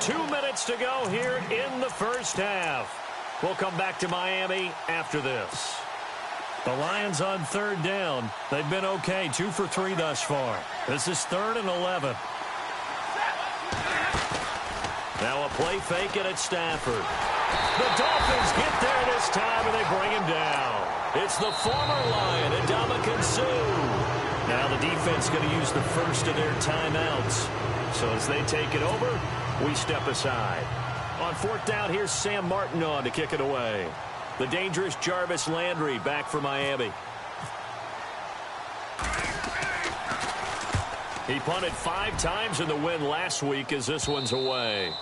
2 minutes to go here in the first half. We'll come back to Miami after this. The Lions on third down. They've been okay, 2 for 3 thus far. This is 3rd and 11. Now a play fake, and it's Stafford. The Dolphins get there this time, and they bring him down. It's the former Lion, Ndamukong Suh. Now the defense going to use the first of their timeouts. So as they take it over, we step aside. On 4th down, here's Sam Martin on to kick it away. The dangerous Jarvis Landry back for Miami. He punted 5 times in the win last week as this one's away.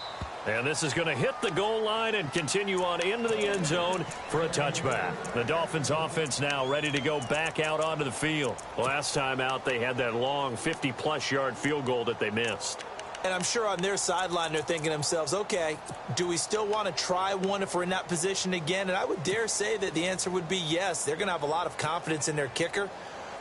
And this is going to hit the goal line and continue on into the end zone for a touchback. The Dolphins offense now ready to go back out onto the field. Last time out, they had that long 50-plus yard field goal that they missed. And I'm sure on their sideline they're thinking to themselves, okay, do we still want to try one if we're in that position again? And I would dare say that the answer would be yes. They're going to have a lot of confidence in their kicker.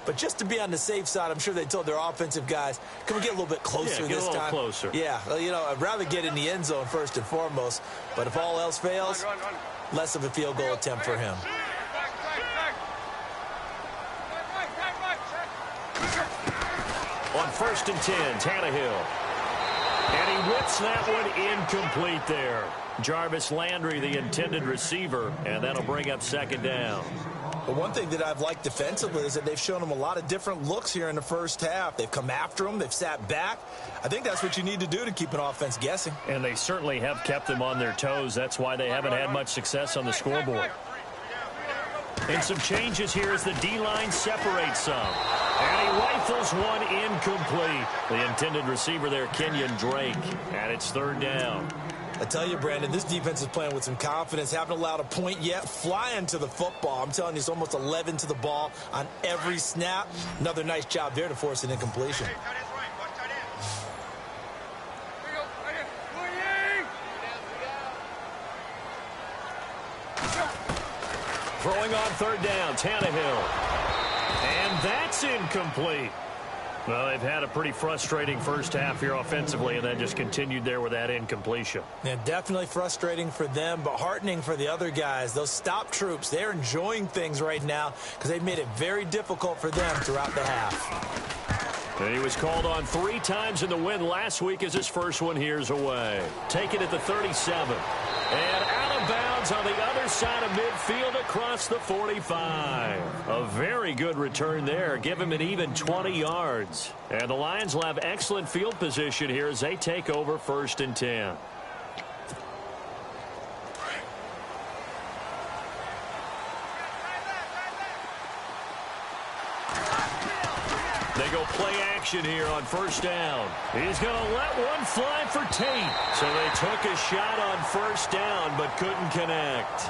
But just to be on the safe side, I'm sure they told their offensive guys, can we get a little bit closer this time? Get a little closer. Yeah, well, you know, I'd rather get in the end zone first and foremost. But if all else fails, less of a field goal attempt for him. On 1st and 10, Tannehill. And he whips that one incomplete there. Jarvis Landry, the intended receiver, and that'll bring up 2nd down. But one thing that I've liked defensively is that they've shown him a lot of different looks here in the first half. They've come after him. They've sat back. I think that's what you need to do to keep an offense guessing. And they certainly have kept them on their toes. That's why they haven't had much success on the scoreboard. And some changes here as the D-line separates some. And he rifles one incomplete. The intended receiver there, Kenyon Drake. And it's 3rd down. I tell you, Brandon, this defense is playing with some confidence. Haven't allowed a point yet. Flying to the football. I'm telling you, it's almost 11 to the ball on every snap. Another nice job there to force an incompletion. Throwing on 3rd down, Tannehill. And that's incomplete. Well, they've had a pretty frustrating first half here offensively, and then just continued there with that incompletion. Yeah, definitely frustrating for them, but heartening for the other guys. Those stop troops, they're enjoying things right now because they've made it very difficult for them throughout the half. And he was called on 3 times in the win last week as his first one here's away. Taken at the 37. And out of bounds on the other side of midfield across the 45. A very good return there. Give him an even 20 yards. And the Lions will have excellent field position here as they take over 1st and 10. They go play action here on 1st down. He's going to let one fly for Tate. So they took a shot on 1st down but couldn't connect.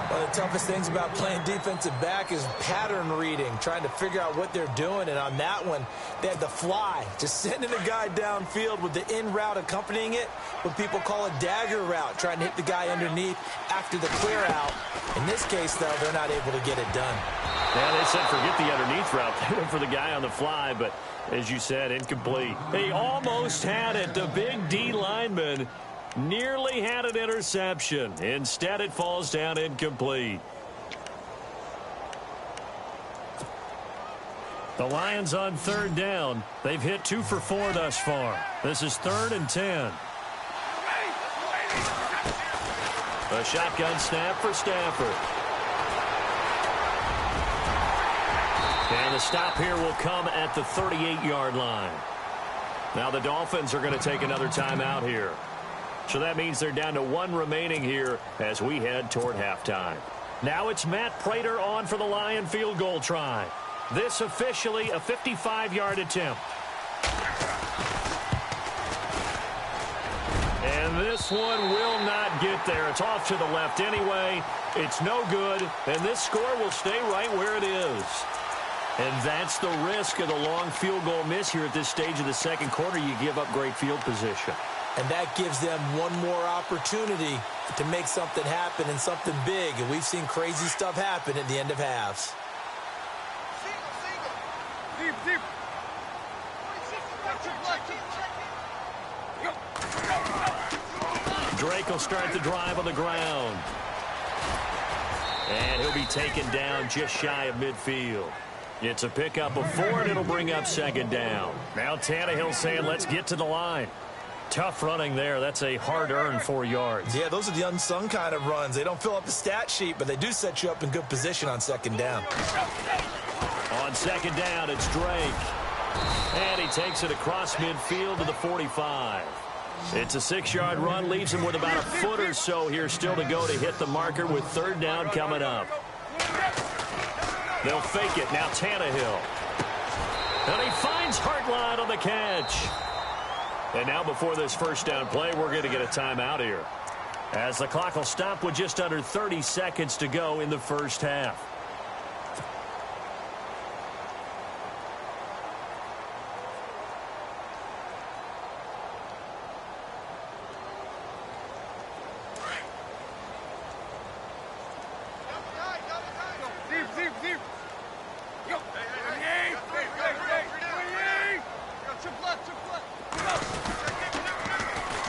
One of the toughest things about playing defensive back is pattern reading, trying to figure out what they're doing. And on that one, they had the fly, just sending a guy downfield with the in route accompanying it, what people call a dagger route, trying to hit the guy underneath after the clear out. In this case, though, they're not able to get it done. Yeah, they said forget the underneath route. They went for the guy on the fly, but as you said, incomplete. He almost had it. The big D lineman nearly had an interception. Instead, it falls down incomplete. The Lions on 3rd down. They've hit 2 for 4 thus far. This is 3rd and 10. A shotgun snap for Stafford. And the stop here will come at the 38-yard line. Now the Dolphins are going to take another timeout here. So that means they're down to 1 remaining here as we head toward halftime. Now it's Matt Prater on for the Lion field goal try. This officially a 55-yard attempt. And this one will not get there. It's off to the left anyway. It's no good, and this score will stay right where it is. And that's the risk of the long field goal miss here at this stage of the second quarter. You give up great field position. And that gives them one more opportunity to make something happen and something big. And we've seen crazy stuff happen at the end of halves. Drake will start the drive on the ground. And he'll be taken down just shy of midfield. It's a pickup of 4, and it'll bring up second down. Now Tannehill saying, let's get to the line. Tough running there. That's a hard-earned 4 yards. Yeah, those are the unsung kind of runs. They don't fill up the stat sheet, but they do set you up in good position on second down. On second down, it's Drake. And he takes it across midfield to the 45. It's a 6-yard run, leaves him with about a foot or so here still to go to hit the marker with third down coming up. They'll fake it. Now Tannehill. And he finds Hartline on the catch. And now before this first down play, we're going to get a timeout here, as the clock will stop with just under 30 seconds to go in the first half.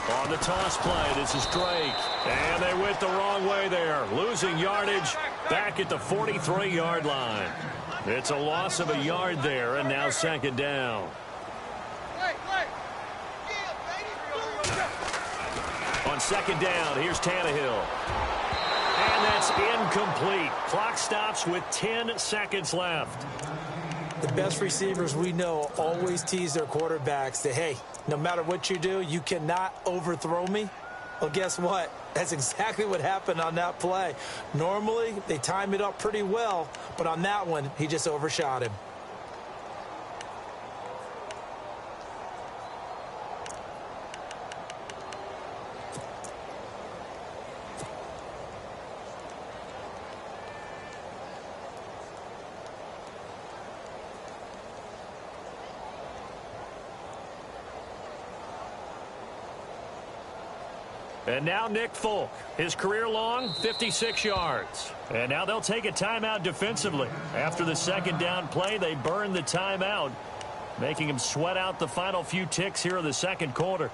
On the toss play, this is Drake. And they went the wrong way there. Losing yardage back at the 43-yard line. It's a loss of a yard there, and now second down. On second down, here's Tannehill. And that's incomplete. Clock stops with 10 seconds left. The best receivers we know always tease their quarterbacks that, hey, no matter what you do, you cannot overthrow me. Well, guess what? That's exactly what happened on that play. Normally, they time it up pretty well, but on that one, he just overshot him. And now Nick Folk, his career long, 56 yards. And now they'll take a timeout defensively. After the second down play, they burn the timeout, making him sweat out the final few ticks here in the second quarter.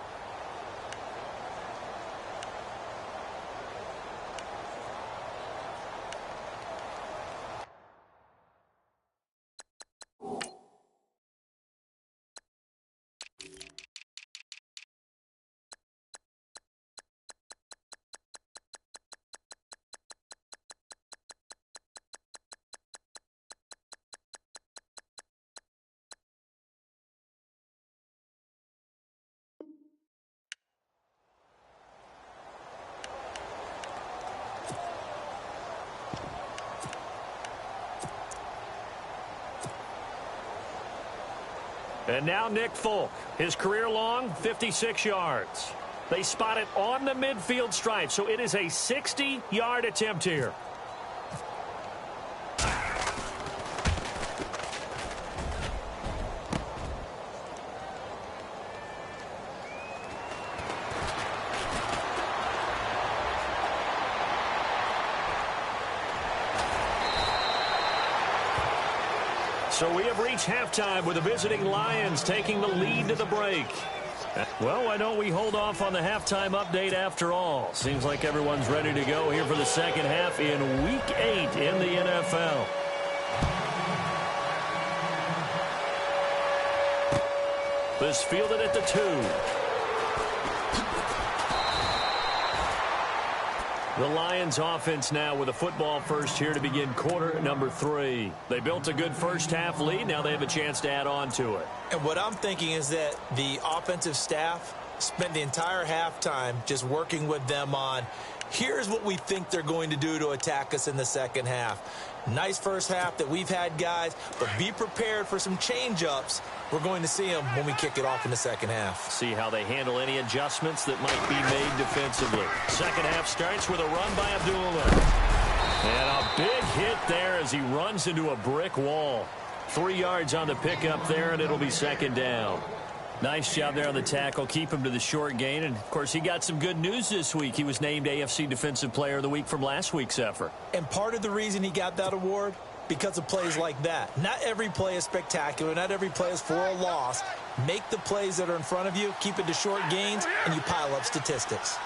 And now Nick Folk, his career long, 56 yards. They spot it on the midfield stripe, so it is a 60-yard attempt here. So we have reached halftime with the visiting Lions taking the lead to the break. Well, why don't we hold off on the halftime update after all? Seems like everyone's ready to go here for the second half in Week 8 in the NFL. This fielded at the 2. The Lions offense now with a football first here to begin quarter number 3. They built a good first half lead. Now they have a chance to add on to it. And what I'm thinking is that the offensive staff spent the entire halftime just working with them on, here's what we think they're going to do to attack us in the second half. Nice first half that we've had, guys, but be prepared for some change-ups. We're going to see them when we kick it off in the second half. See how they handle any adjustments that might be made defensively. Second half starts with a run by Abdullah. And a big hit there as he runs into a brick wall. 3 yards on the pickup there, and it'll be second down. Nice job there on the tackle. Keep him to the short gain. And, of course, he got some good news this week. He was named AFC Defensive Player of the Week from last week's effort. And part of the reason he got that award, because of plays like that. Not every play is spectacular. Not every play is for a loss. Make the plays that are in front of you, keep it to short gains, and you pile up statistics.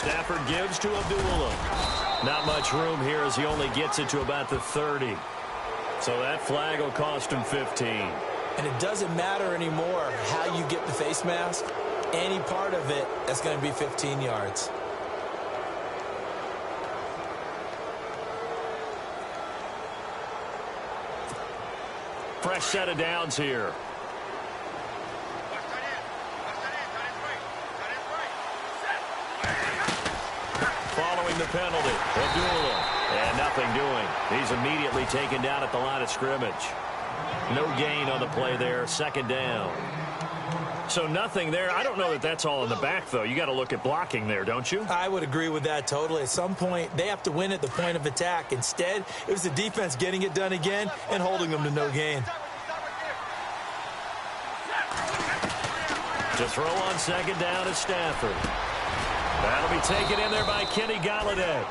Stafford gives to Abdullah. Not much room here as he only gets it to about the 30. So that flag will cost him 15. And it doesn't matter anymore how you get the face mask. Any part of it, that's going to be 15 yards. Fresh set of downs here. Following the penalty, Abdullah. And nothing doing. He's immediately taken down at the line of scrimmage. No gain on the play there. Second down. So nothing there. I don't know that that's all in the back, though. You got to look at blocking there, don't you? I would agree with that totally. At some point, they have to win at the point of attack. Instead, it was the defense getting it done again and holding them to no gain. To throw on second down is Stafford. That'll be taken in there by Kenny Galladay.